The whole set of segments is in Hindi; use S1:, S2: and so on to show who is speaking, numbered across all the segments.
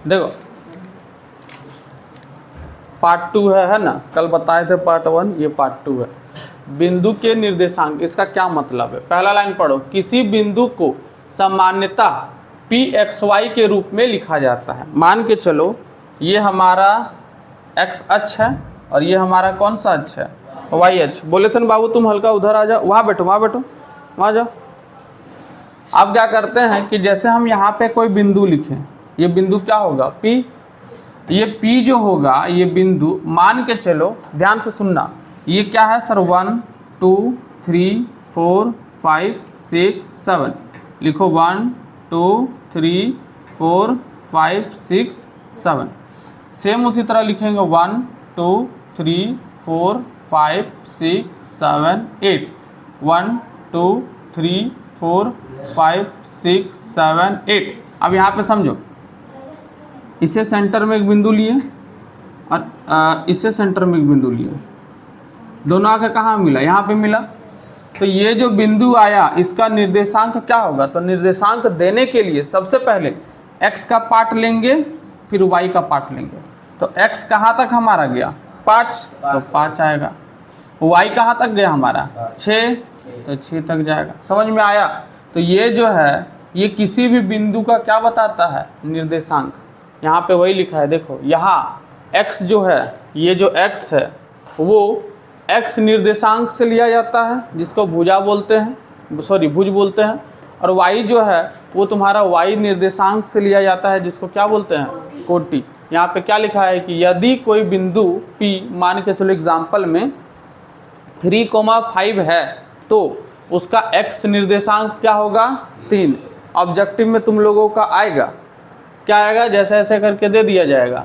S1: देखो पार्ट 2 है ना, कल बताए थे पार्ट 1, ये पार्ट 2 है। बिंदु के निर्देशांक, इसका क्या मतलब है? पहला लाइन पढ़ो, किसी बिंदु को सामान्यतः pxy के रूप में लिखा जाता है। मान के चलो ये हमारा x अक्ष है और ये हमारा कौन सा अक्ष है? y अक्ष। बोले थे ना बाबू तुम हल्का उधर आ जाओ, वहाँ बैठो वहाँ बैठो, वहाँ जाओ। अब क्या करते हैं कि जैसे हम यहाँ पे कोई बिंदु लिखें, ये बिंदु क्या होगा? P। ये P जो होगा, ये बिंदु मान के चलो, ध्यान से सुनना, ये क्या है सर? 1 2 3 4 5 6 7 लिखो, 1 2 3 4 5 6 7। सेम उसी तरह लिखेंगे 1 2 3 4 5 6 7 8, 1 2 3 4 5 6 7 8। अब यहाँ पे समझो, इसे सेंटर में एक बिंदु लिए और इसे सेंटर में एक बिंदु लिए, दोनों आके कहाँ मिला? यहाँ पे मिला। तो ये जो बिंदु आया इसका निर्देशांक क्या होगा? तो निर्देशांक देने के लिए सबसे पहले x का पार्ट लेंगे, फिर y का पार्ट लेंगे। तो x कहाँ तक हमारा गया? 5, तो 5 आएगा। y कहाँ तक गया हमारा? 6, तो 6 तक जाएगा। समझ में आया? तो ये जो है ये किसी भी बिंदु का क्या बताता है? निर्देशांक। यहाँ पे वही लिखा है, देखो यहाँ x जो है, ये जो x है वो x निर्देशांक से लिया जाता है, जिसको भुजा बोलते हैं, सॉरी भुज बोलते हैं। और y जो है वो तुम्हारा y निर्देशांक से लिया जाता है, जिसको क्या बोलते हैं? कोटि। यहाँ पे क्या लिखा है कि यदि कोई बिंदु P, मान के चलो एग्जाम्पल में 3,5 है, तो उसका x निर्देशांक क्या होगा? 3। ऑब्जेक्टिव में तुम लोगों का आएगा, क्या आएगा? जैसे ऐसे करके दे दिया जाएगा,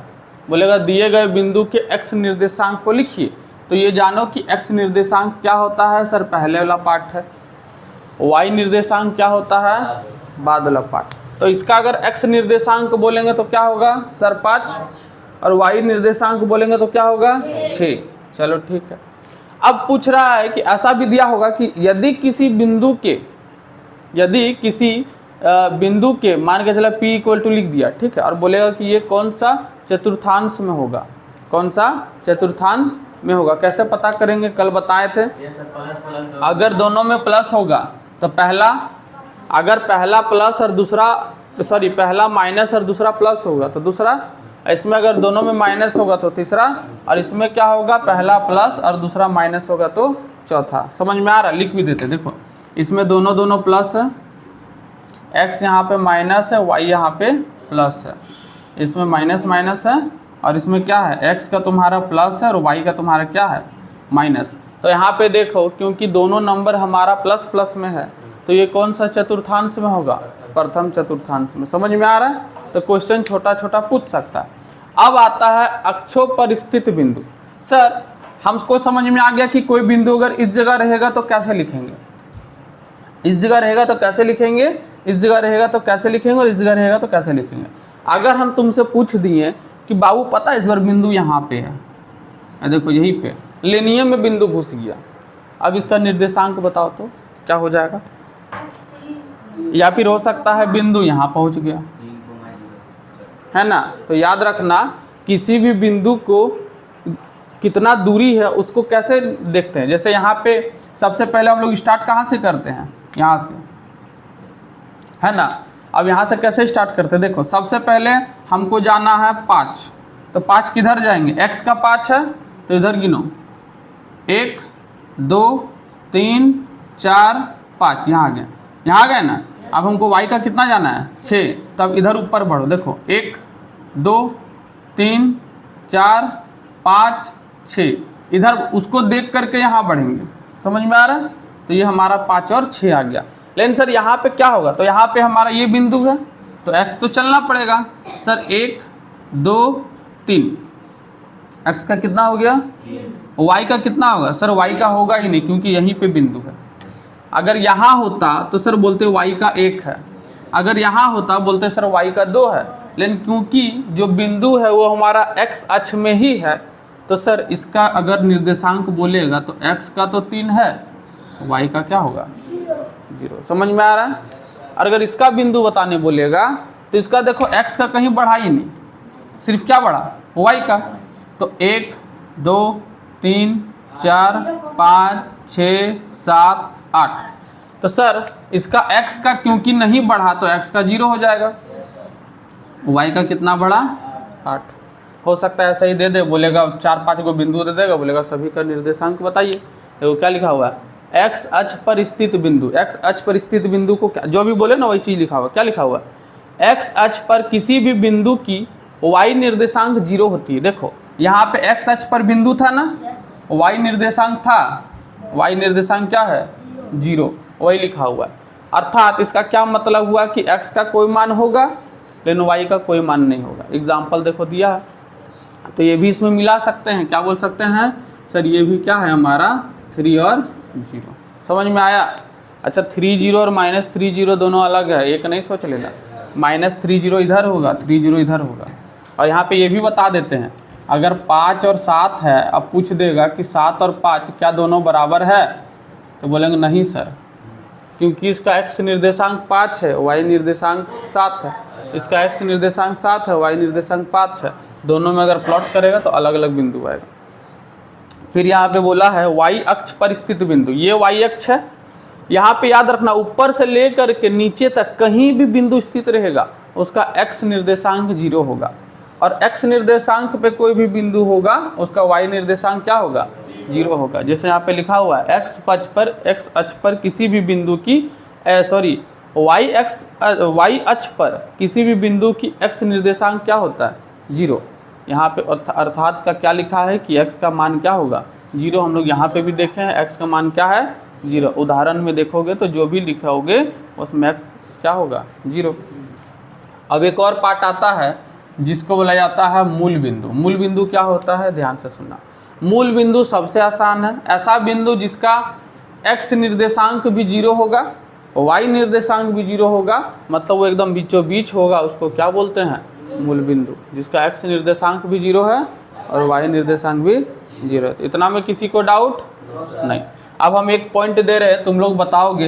S1: बोलेगा दिए गए बिंदु के x निर्देशांक को लिखिए। तो ये जानो कि x निर्देशांक क्या होता है सर? पहले वाला पार्ट है। y निर्देशांक क्या होता है? बाद वाला पार्ट। तो इसका अगर x निर्देशांक बोलेंगे तो क्या होगा सर? 5, और y निर्देशांक बोलेंगे तो क्या होगा? 6। चलो ठीक है। अब पूछ रहा है कि ऐसा भी दिया होगा कि यदि किसी बिंदु के मान के चला p = लिख दिया, ठीक है, और बोलेगा कि ये कौन सा चतुर्थांश में होगा? कौन सा चतुर्थांश में होगा? कैसे पता करेंगे? कल बताए थे, अगर दोनों में प्लस होगा तो पहला, अगर पहला प्लस और दूसरा, सॉरी पहला माइनस और दूसरा प्लस होगा तो दूसरा, इसमें अगर दोनों में माइनस होगा तो तीसरा, और इसमें क्या होगा? पहला प्लस और दूसरा माइनस होगा तो चौथा। समझ में आ रहा? लिख भी देते। देखो इसमें दोनों प्लस है, x यहाँ पे माइनस है, y यहाँ पे प्लस है, इसमें माइनस माइनस है, और इसमें क्या है? x का तुम्हारा प्लस है और y का तुम्हारा क्या है? माइनस। तो यहाँ पे देखो, क्योंकि दोनों नंबर हमारा प्लस प्लस में है, तो ये कौन सा चतुर्थांश में होगा? प्रथम चतुर्थांश में। समझ में आ रहा है? तो क्वेश्चन छोटा छोटा पूछ सकता है। अब आता है अक्षों पर स्थित बिंदु। सर हमको समझ में आ गया कि कोई बिंदु अगर इस जगह रहेगा तो कैसे लिखेंगे? इस जगह रहेगा तो कैसे लिखेंगे? इस जगह रहेगा तो कैसे लिखेंगे? और इस जगह रहेगा तो कैसे लिखेंगे? अगर हम तुमसे पूछ दिए कि बाबू पता है इस बार बिंदु यहाँ पे है, देखो यहीं पे लेनियम में बिंदु घुस गया, अब इसका निर्देशांक बताओ तो क्या हो जाएगा? या फिर हो सकता है बिंदु यहाँ पहुँच गया, है ना? तो याद रखना, किसी भी बिंदु को कितना दूरी है उसको कैसे देखते हैं? जैसे यहाँ पे सबसे पहले हम लोग स्टार्ट कहाँ से करते हैं? यहाँ से, है ना? अब यहाँ से कैसे स्टार्ट करते हैं? देखो सबसे पहले हमको जाना है 5, तो 5 किधर जाएंगे? x का 5 है तो इधर गिनो, 1 2 3 4 5, यहाँ आ गए, यहाँ आ गए ना। अब हमको y का कितना जाना है? 6, तब इधर ऊपर बढ़ो, देखो 1 2 3 4 5 6, इधर उसको देख करके यहाँ बढ़ेंगे। समझ में आ रहा है? तो ये हमारा 5 और 6 आ गया। लेकिन सर यहाँ पे क्या होगा? तो यहाँ पे हमारा ये बिंदु है तो x तो चलना पड़ेगा सर, 1 2 3, x का कितना हो गया? y का कितना होगा? सर y का होगा ही नहीं, क्योंकि यहीं पे बिंदु है। अगर यहाँ होता तो सर बोलते y का 1 है, अगर यहाँ होता बोलते सर y का 2 है, लेकिन क्योंकि जो बिंदु है वो हमारा x अक्ष में ही है, तो सर इसका अगर निर्देशांक बोलेगा तो x का तो 3 है, y का क्या होगा? 0। समझ में आ रहा है? और अगर इसका बिंदु बताने बोलेगा तो इसका देखो x का कहीं बढ़ा ही नहीं, सिर्फ क्या बढ़ा, y का। तो 1 2 3 4 5 6 7 8। तो सर इसका x का क्योंकि नहीं बढ़ा तो x का 0 हो जाएगा, y का कितना बढ़ा 8। हो सकता है ऐसा ही दे दे, बोलेगा 4-5 को बिंदु दे देगा, बोलेगा सभी का निर्देशांक बताइए। तो क्या लिखा हुआ है, x अक्ष पर स्थित बिंदु। x अक्ष पर स्थित बिंदु को क्या, जो भी बोले ना वही चीज लिखा हुआ। क्या लिखा हुआ है, x अक्ष पर किसी भी बिंदु की y निर्देशांक 0 होती है। देखो यहाँ पे x अक्ष पर बिंदु था ना, y निर्देशांक था, y निर्देशांक क्या है 0, वही लिखा हुआ है। अर्थात इसका क्या मतलब हुआ कि x का कोई मान होगा लेकिन y का कोई मान नहीं होगा। एग्जाम्पल देखो दिया है, तो ये भी इसमें मिला सकते हैं। क्या बोल सकते हैं सर, ये भी क्या है हमारा 3 और 0। समझ में आया। अच्छा 3-0 और -3-0 दोनों अलग है, एक नहीं सोच लेना। -3-0 इधर होगा, 3-0 इधर होगा। और यहाँ पे ये भी बता देते हैं, अगर 5 और 7 है, अब पूछ देगा कि 7 और 5 क्या दोनों बराबर है, तो बोलेंगे नहीं सर, क्योंकि इसका x निर्देशांक 5 है, y निर्देशांक 7 है। इसका x निर्देशांक 7 है, y निर्देशांक 5 है। दोनों में अगर प्लॉट करेगा तो अलग अलग बिंदु आएगा। फिर यहाँ पे बोला है y अक्ष पर स्थित बिंदु, ये y अक्ष है। यहाँ पे याद रखना ऊपर से लेकर के नीचे तक कहीं भी बिंदु स्थित रहेगा उसका x निर्देशांक 0 होगा, और x निर्देशांक पे कोई भी बिंदु होगा उसका y निर्देशांक क्या होगा 0 होगा। जैसे यहाँ पे लिखा हुआ है x अक्ष पर किसी भी बिंदु की y अक्ष पर किसी भी बिंदु की x निर्देशांक क्या होता है 0। यहाँ पे अर्थात का क्या लिखा है कि x का मान क्या होगा 0। हम लोग यहाँ पे भी देखे हैं x का मान क्या है 0। उदाहरण में देखोगे तो जो भी लिखोगे उसमें x क्या होगा 0। अब एक और पार्ट आता है जिसको बोला जाता है मूल बिंदु। मूल बिंदु क्या होता है, ध्यान से सुनना। मूल बिंदु सबसे आसान है, ऐसा बिंदु जिसका x निर्देशांक भी 0 होगा, y निर्देशांक भी 0 होगा, मतलब वो एकदम बीचों बीच होगा, उसको क्या बोलते हैं मूल बिंदु। जिसका x निर्देशांक भी 0 है और y निर्देशांक भी 0 है। इतना में किसी को डाउट नहीं। अब हम एक पॉइंट दे रहे हैं, तुम लोग बताओगे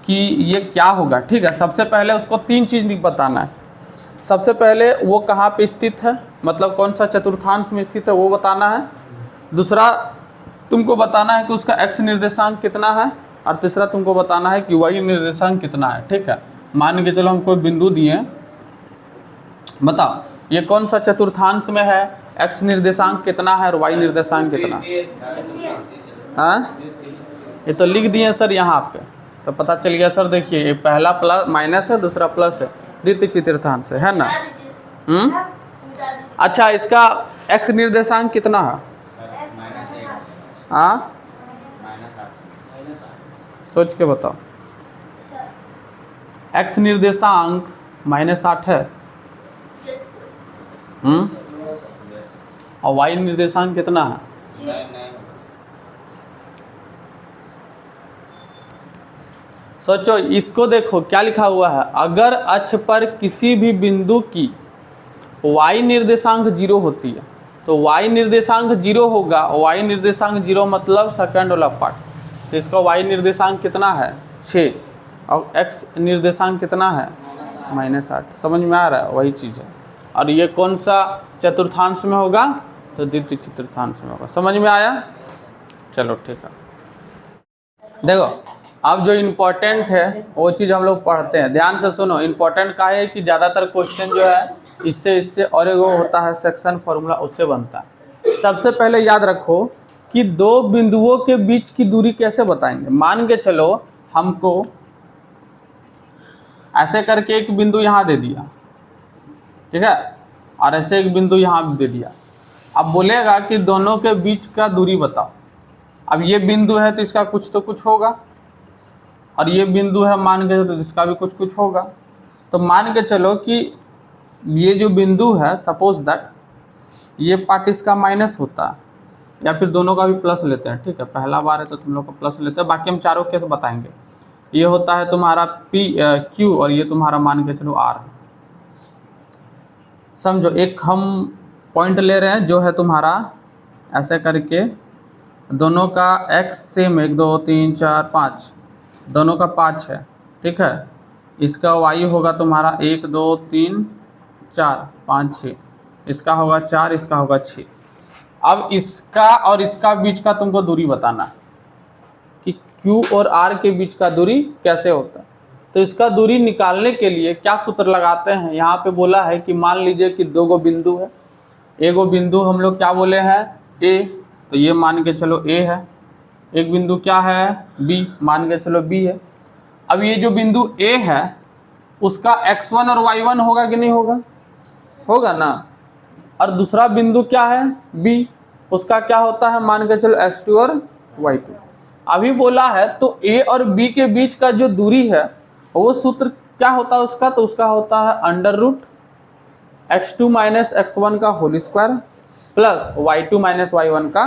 S1: कि ये क्या होगा, ठीक है। सबसे पहले उसको 3 चीज़ बताना है। सबसे पहले वो कहाँ पे स्थित है, मतलब कौन सा चतुर्थांश में स्थित है वो बताना है। दूसरा तुमको बताना है कि उसका x निर्देशांक कितना है, और तीसरा तुमको बताना है कि y निर्देशांक कितना है, ठीक है। मान के चलो हम कोई बिंदु दिए, बताओ ये कौन सा चतुर्थांश में है, x निर्देशांक कितना है और y निर्देशांक कितना है। हाँ ये तो लिख दिए सर यहाँ पे, तो पता चल गया सर। देखिए ये पहला प्लस माइनस है, दूसरा प्लस है, द्वितीय चतुर्थांश है ना। अच्छा इसका x निर्देशांक कितना है, हाँ सोच के बताओ। x निर्देशांक -8 है, और y निर्देशांक कितना है, सोचो। इसको देखो क्या लिखा हुआ है, अगर अक्ष पर किसी भी बिंदु की y निर्देशांक 0 होती है तो y निर्देशांक 0 होगा। y निर्देशांक 0 मतलब सेकंड वाला पार्ट, तो इसका y निर्देशांक कितना है 6, और x निर्देशांक कितना है -8। समझ में आ रहा है, वही चीज़ है। और ये कौन सा चतुर्थांश में होगा, तो द्वितीय चतुर्थांश में होगा। समझ में आया, चलो ठीक है। देखो अब जो इम्पोर्टेंट है वो चीज़ हम लोग पढ़ते हैं, ध्यान से सुनो। इम्पोर्टेंट का है कि ज़्यादातर क्वेश्चन जो है इससे और एक होता है सेक्शन फॉर्मूला, उससे बनता है। सबसे पहले याद रखो कि दो बिंदुओं के बीच की दूरी कैसे बताएंगे। मान के चलो हमको ऐसे करके एक बिंदु यहाँ दे दिया, ठीक है, और ऐसे एक बिंदु यहाँ भी दे दिया। अब बोलेगा कि दोनों के बीच का दूरी बताओ। अब ये बिंदु है तो इसका कुछ तो कुछ होगा, और ये बिंदु है मान के तो इसका भी कुछ कुछ होगा। तो मान के चलो कि ये जो बिंदु है, सपोज दैट ये पार्ट इसका माइनस होता है, या फिर दोनों का भी प्लस लेते हैं, ठीक है। पहला बार है तो तुम लोग का प्लस लेते हैं, बाकी हम चारों केस बताएंगे। ये होता है तुम्हारा Q और ये तुम्हारा मान के चलो R। समझो एक हम पॉइंट ले रहे हैं जो है तुम्हारा ऐसे करके दोनों का x सेम 1 2 3 4 5, दोनों का 5 है, ठीक है। इसका y होगा तुम्हारा 1 2 3 4 5 6, इसका होगा 4, इसका होगा 6। अब इसका और इसका बीच का तुमको दूरी बताना कि Q और R के बीच का दूरी कैसे होता है। तो इसका दूरी निकालने के लिए क्या सूत्र लगाते हैं, यहाँ पे बोला है कि मान लीजिए कि 2 गो बिंदु है, एगो बिंदु हम लोग क्या बोले हैं A, तो ये मान के चलो A है, एक बिंदु क्या है B, मान के चलो B है। अब ये जो बिंदु A है उसका x1 और y1 होगा कि नहीं होगा, होगा ना। और दूसरा बिंदु क्या है B, उसका क्या होता है मान के चलो x2 और y2। अभी बोला है तो A और B के बीच का जो दूरी है वो सूत्र क्या होता है उसका, तो उसका होता है under root x2 minus x1 का whole square plus y2 minus y1 का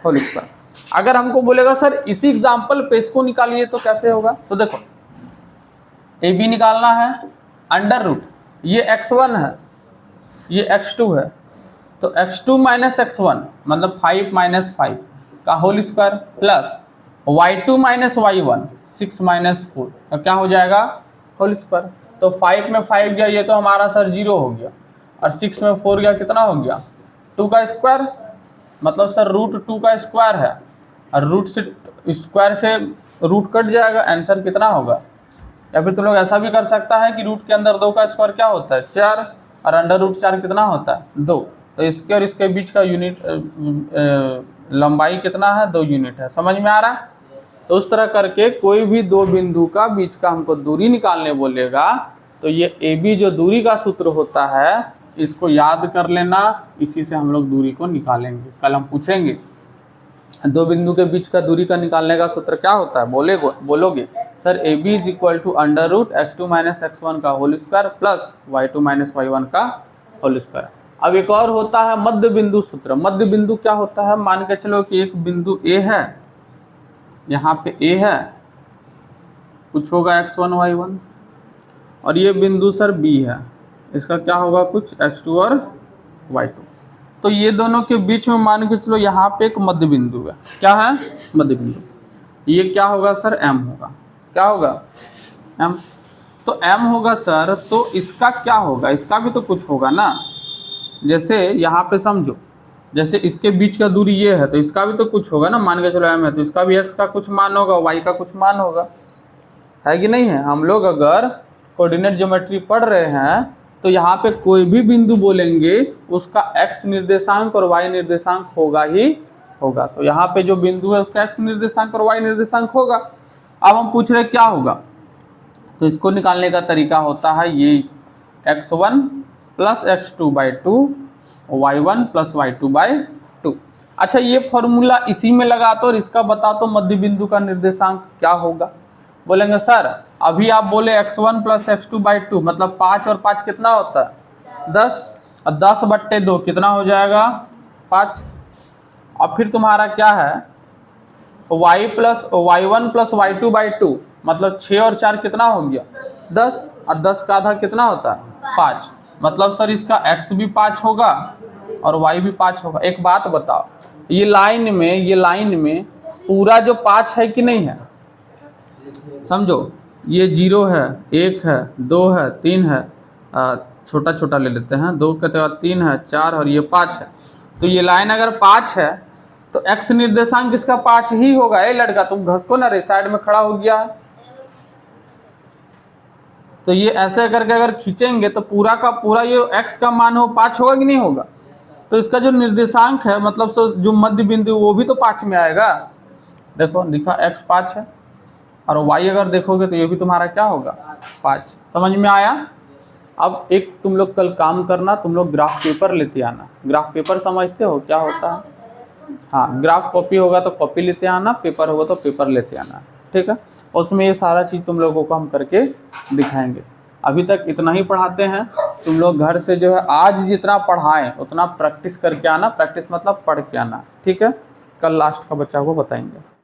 S1: होल स्क्वायर। अगर हमको बोलेगा सर इसी एग्जाम्पल पे इसको निकालिए तो कैसे होगा, तो देखो AB निकालना है, अंडर रूट ये x1 है ये x2 है, तो x2 माइनस x1 मतलब 5 माइनस 5 का whole square plus y2 minus y1 6 minus 4 का क्या हो जाएगा होल स्क्वायर। तो 5 में 5 गया, ये तो हमारा सर 0 हो गया, और 6 में 4 गया, कितना हो गया 2 का स्क्वायर, मतलब सर रूट 2 का स्क्वायर है, और रूट से स्क्वायर से रूट कट जाएगा, आंसर कितना होगा। या फिर तुम लोग ऐसा भी कर सकता है कि रूट के अंदर 2 का स्क्वायर क्या होता है 4, और अंडर रूट 4 कितना होता है 2, तो इसके और इसके बीच का यूनिट लंबाई कितना है 2 यूनिट है। समझ में आ रहा है। तो उस तरह करके कोई भी 2 बिंदु का बीच का हमको दूरी निकालने बोलेगा तो ये AB जो दूरी का सूत्र होता है इसको याद कर लेना, इसी से हम लोग दूरी को निकालेंगे। कल हम पूछेंगे 2 बिंदु के बीच का दूरी का निकालने का सूत्र क्या होता है, बोलोगे sir AB is equal to under root x2 minus x1 का whole square plus y2 minus y1 का होल स्क्वायर। अब एक और होता है मध्य बिंदु सूत्र। मध्य बिंदु क्या होता है, मान के चलो कि एक बिंदु A है, यहाँ पे A है, कुछ होगा x1 y1, और ये बिंदु सर B है, इसका क्या होगा कुछ x2 और y2। तो ये दोनों के बीच में मान के चलो यहाँ पे एक मध्य बिंदु है, क्या है मध्य बिंदु, ये क्या होगा सर M होगा, क्या होगा M। तो M होगा सर, तो इसका क्या होगा, इसका भी तो कुछ होगा ना। जैसे यहाँ पे समझो, जैसे इसके बीच का दूरी ये है तो इसका भी तो कुछ होगा ना, मान के चलो M है तो इसका भी x का कुछ मान होगा, y का कुछ मान होगा, है कि नहीं है। हम लोग अगर कोऑर्डिनेट ज्योमेट्री पढ़ रहे हैं तो यहाँ पे कोई भी बिंदु बोलेंगे उसका x निर्देशांक और y निर्देशांक होगा ही होगा। तो यहाँ पे जो बिंदु है उसका x निर्देशांक और y निर्देशांक होगा। अब हम पूछ रहे क्या होगा, तो इसको निकालने का तरीका होता है ये x1 plus x2 by 2 y1 plus y2 by 2। अच्छा ये फॉर्मूला इसी में लगा तो और इसका बता तो मध्य बिंदु का निर्देशांक क्या होगा। बोलेंगे सर अभी आप बोले x1 प्लस x2 बाई 2 मतलब 5 और 5 कितना होता है 10, और 10 बट्टे 2 कितना हो जाएगा 5। और फिर तुम्हारा क्या है y plus y1 plus y2 by 2 मतलब 6 और 4 कितना हो गया 10, और 10 का आधा कितना होता है 5, मतलब सर इसका x भी 5 होगा और y भी 5 होगा। एक बात बताओ, ये लाइन में पूरा जो 5 है कि नहीं है, समझो ये 0 है, 1 है, 2 है, 3 है, छोटा छोटा ले लेते हैं, 2 के बाद 3 है, 4 और ये 5 है। तो ये लाइन अगर 5 है तो x निर्देशांक इसका 5 ही होगा। ए लड़का तुम घसको ना रे, साइड में खड़ा हो गया है। तो ये ऐसे करके अगर खींचेंगे तो पूरा का पूरा ये x का मान हो 5 होगा कि नहीं होगा। तो इसका जो निर्देशांक है मतलब जो मध्य बिंदु वो भी तो 5 में आएगा। देखो लिखा x 5 है और y अगर देखोगे तो ये भी तुम्हारा क्या होगा 5। समझ में आया। अब एक तुम लोग कल काम करना, तुम लोग ग्राफ पेपर लेते आना। ग्राफ पेपर समझते हो क्या होता है, हाँ ग्राफ कॉपी होगा तो कॉपी लेते आना, पेपर होगा तो पेपर लेते आना, ठीक है। उसमें ये सारा चीज़ तुम लोगों को हम करके दिखाएंगे। अभी तक इतना ही पढ़ाते हैं, तुम लोग घर से जो है आज जितना पढ़ाएं उतना प्रैक्टिस करके आना। प्रैक्टिस मतलब पढ़ के आना, ठीक है। कल लास्ट का बच्चा को बताएंगे।